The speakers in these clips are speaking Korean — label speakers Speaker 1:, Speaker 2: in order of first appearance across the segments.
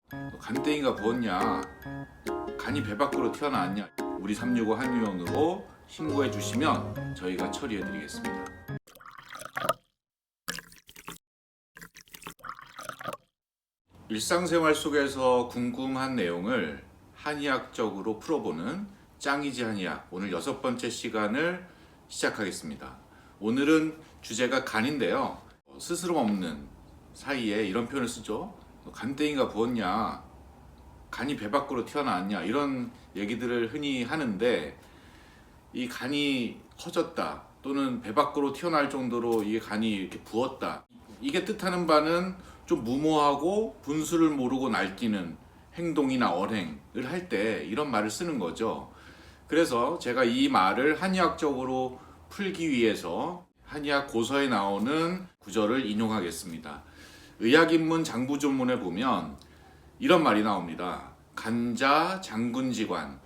Speaker 1: 간땡이가 부었냐? 간이 배 밖으로 튀어나왔냐? 우리 365 한의원으로 신고해 주시면 저희가 처리해 드리겠습니다. 일상생활 속에서 궁금한 내용을 한의학적으로 풀어보는 짱이지 한의학, 오늘 6번째 시간을 시작하겠습니다. 오늘은 주제가 간인데요. 스스럼 없는 사이에 이런 표현을 쓰죠. 간땡이가 부었냐? 간이 배 밖으로 튀어나왔냐? 이런 얘기들을 흔히 하는데, 이 간이 커졌다 또는 배 밖으로 튀어나올 정도로 이 간이 이렇게 부었다, 이게 뜻하는 바는 좀 무모하고 분수를 모르고 날뛰는 행동이나 언행을 할 때 이런 말을 쓰는 거죠. 그래서 제가 이 말을 한의학적으로 풀기 위해서 한의학 고서에 나오는 구절을 인용하겠습니다. 의학인문 장부존문에 보면 이런 말이 나옵니다. 간자 장군지관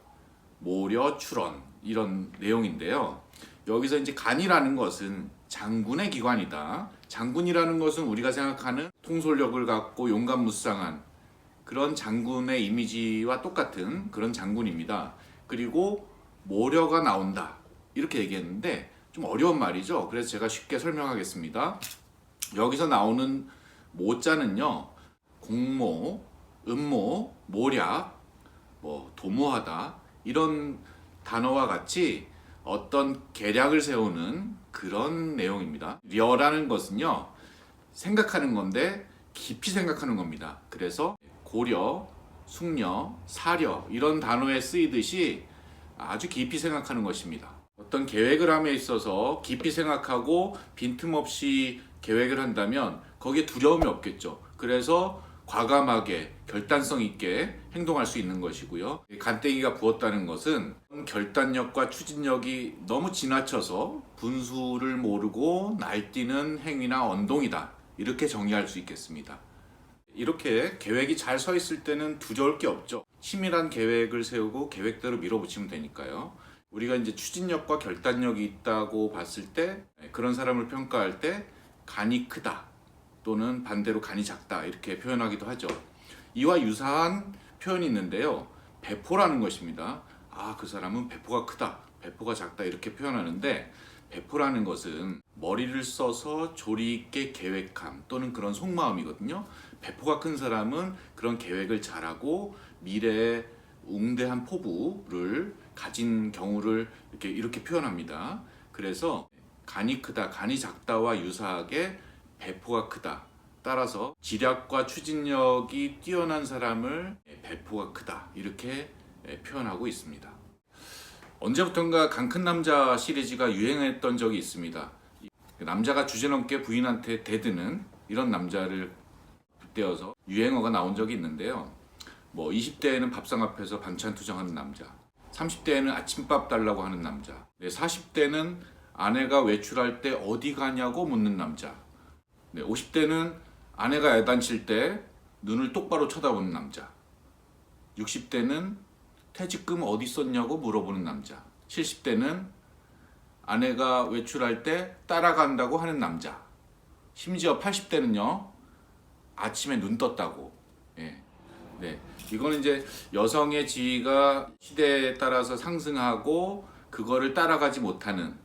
Speaker 1: 모려 출원, 이런 내용인데요. 여기서 이제 간이라는 것은 장군의 기관이다. 장군이라는 것은 우리가 생각하는 통솔력을 갖고 용감무쌍한 그런 장군의 이미지와 똑같은 그런 장군입니다. 그리고 모려가 나온다, 이렇게 얘기했는데 좀 어려운 말이죠. 그래서 제가 쉽게 설명하겠습니다. 여기서 나오는 모자는요, 공모, 음모, 모략, 도모하다, 이런 단어와 같이 어떤 계략을 세우는 그런 내용입니다. 려라는 것은요, 생각하는 건데 깊이 생각하는 겁니다. 그래서 고려, 숙려, 사려, 이런 단어에 쓰이듯이 아주 깊이 생각하는 것입니다. 어떤 계획을 함에 있어서 깊이 생각하고 빈틈없이 계획을 한다면 거기에 두려움이 없겠죠. 그래서 과감하게 결단성 있게 행동할 수 있는 것이고요. 간땡이가 부었다는 것은 결단력과 추진력이 너무 지나쳐서 분수를 모르고 날뛰는 행위나 언동이다, 이렇게 정의할 수 있겠습니다. 이렇게 계획이 잘 서 있을 때는 두려울 게 없죠. 치밀한 계획을 세우고 계획대로 밀어붙이면 되니까요. 우리가 이제 추진력과 결단력이 있다고 봤을 때, 그런 사람을 평가할 때 간이 크다 또는 반대로 간이 작다, 이렇게 표현하기도 하죠. 이와 유사한 표현이 있는데요. 배포라는 것입니다. 그 사람은 배포가 크다, 배포가 작다, 이렇게 표현하는데, 배포라는 것은 머리를 써서 조리 있게 계획함 또는 그런 속마음이거든요. 배포가 큰 사람은 그런 계획을 잘하고 미래에 웅대한 포부를 가진 경우를 이렇게 표현합니다. 그래서 간이 크다, 간이 작다와 유사하게 배포가 크다, 따라서 지략과 추진력이 뛰어난 사람을 배포가 크다, 이렇게 표현하고 있습니다. 언제부턴가 간 큰 남자 시리즈가 유행했던 적이 있습니다. 남자가 주제넘게 부인한테 대드는 이런 남자를 빗대어서 유행어가 나온 적이 있는데요. 20대에는 밥상 앞에서 반찬 투정하는 남자, 30대에는 아침밥 달라고 하는 남자, 40대는 아내가 외출할 때 어디 가냐고 묻는 남자, 50대는 아내가 야단칠 때 눈을 똑바로 쳐다보는 남자, 60대는 퇴직금 어디 썼냐고 물어보는 남자, 70대는 아내가 외출할 때 따라간다고 하는 남자, 심지어 80대는요, 아침에 눈 떴다고. 이거는 이제 여성의 지위가 시대에 따라서 상승하고 그거를 따라가지 못하는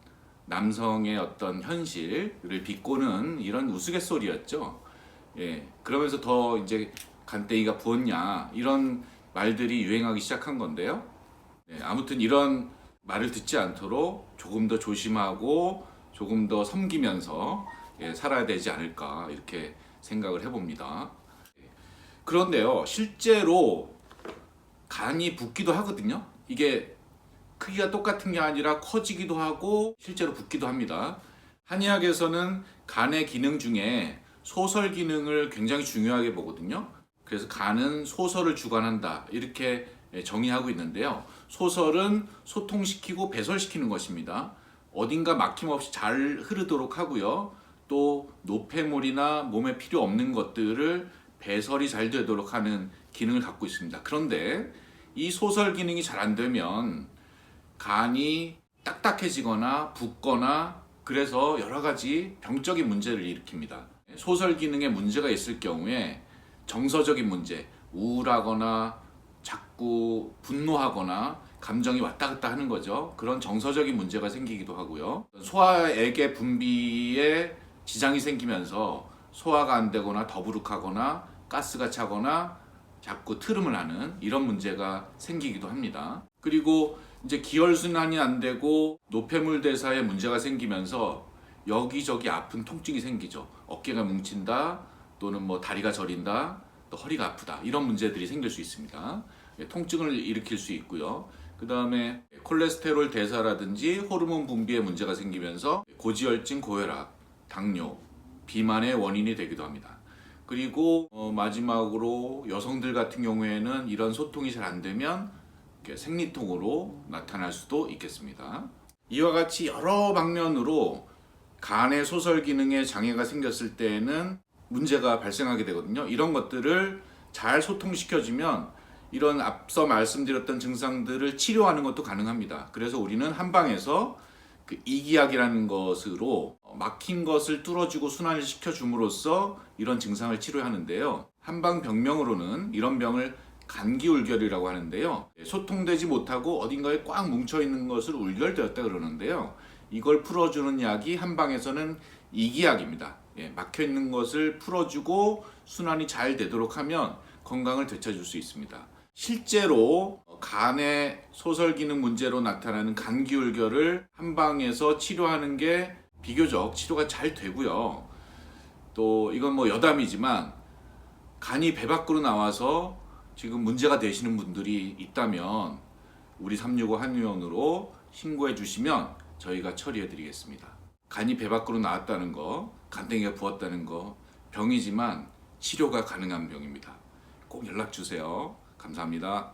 Speaker 1: 남성의 어떤 현실을 비꼬는 이런 우스갯소리였죠. 그러면서 더 이제 간땡이가 부었냐, 이런 말들이 유행하기 시작한 건데요. 아무튼 이런 말을 듣지 않도록 조금 더 조심하고 조금 더 섬기면서 살아야 되지 않을까, 이렇게 생각을 해봅니다. 그런데요, 실제로 간이 붓기도 하거든요. 이게 크기가 똑같은 게 아니라 커지기도 하고 실제로 붓기도 합니다. 한의학에서는 간의 기능 중에 소설 기능을 굉장히 중요하게 보거든요. 그래서 간은 소설을 주관한다, 이렇게 정의하고 있는데요. 소설은 소통시키고 배설시키는 것입니다. 어딘가 막힘없이 잘 흐르도록 하고요. 또 노폐물이나 몸에 필요 없는 것들을 배설이 잘 되도록 하는 기능을 갖고 있습니다. 그런데 이 소설 기능이 잘 안 되면 간이 딱딱해지거나 붓거나, 그래서 여러 가지 병적인 문제를 일으킵니다. 소설 기능에 문제가 있을 경우에 정서적인 문제, 우울하거나 자꾸 분노하거나 감정이 왔다 갔다 하는 거죠. 그런 정서적인 문제가 생기기도 하고요. 소화액의 분비에 지장이 생기면서 소화가 안 되거나 더부룩하거나 가스가 차거나 자꾸 트름을 하는 이런 문제가 생기기도 합니다. 그리고 이제 기혈순환이 안 되고 노폐물 대사에 문제가 생기면서 여기저기 아픈 통증이 생기죠. 어깨가 뭉친다, 또는 뭐 다리가 저린다, 또 허리가 아프다, 이런 문제들이 생길 수 있습니다. 통증을 일으킬 수 있고요. 그 다음에 콜레스테롤 대사라든지 호르몬 분비에 문제가 생기면서 고지혈증, 고혈압, 당뇨, 비만의 원인이 되기도 합니다. 그리고 마지막으로 여성들 같은 경우에는 이런 소통이 잘 안 되면 생리통으로 나타날 수도 있겠습니다. 이와 같이 여러 방면으로 간의 소설 기능에 장애가 생겼을 때에는 문제가 발생하게 되거든요. 이런 것들을 잘 소통시켜주면 이런 앞서 말씀드렸던 증상들을 치료하는 것도 가능합니다. 그래서 우리는 한방에서 그 이기약이라는 것으로 막힌 것을 뚫어주고 순환을 시켜줌으로써 이런 증상을 치료하는데요. 한방 병명으로는 이런 병을 간기울결이라고 하는데요. 소통되지 못하고 어딘가에 꽉 뭉쳐있는 것을 울결되었다 그러는데요. 이걸 풀어주는 약이 한방에서는 이기약입니다. 막혀있는 것을 풀어주고 순환이 잘 되도록 하면 건강을 되찾을 수 있습니다. 실제로 간의 소설 기능 문제로 나타나는 간기울결을 한방에서 치료하는 게 비교적 치료가 잘 되고요. 또 이건 뭐 여담이지만 간이 배 밖으로 나와서 지금 문제가 되시는 분들이 있다면 우리 365 한의원으로 신고해 주시면 저희가 처리해 드리겠습니다. 간이 배 밖으로 나왔다는 거, 간땡이가 부었다는 거 병이지만 치료가 가능한 병입니다. 꼭 연락 주세요. 감사합니다.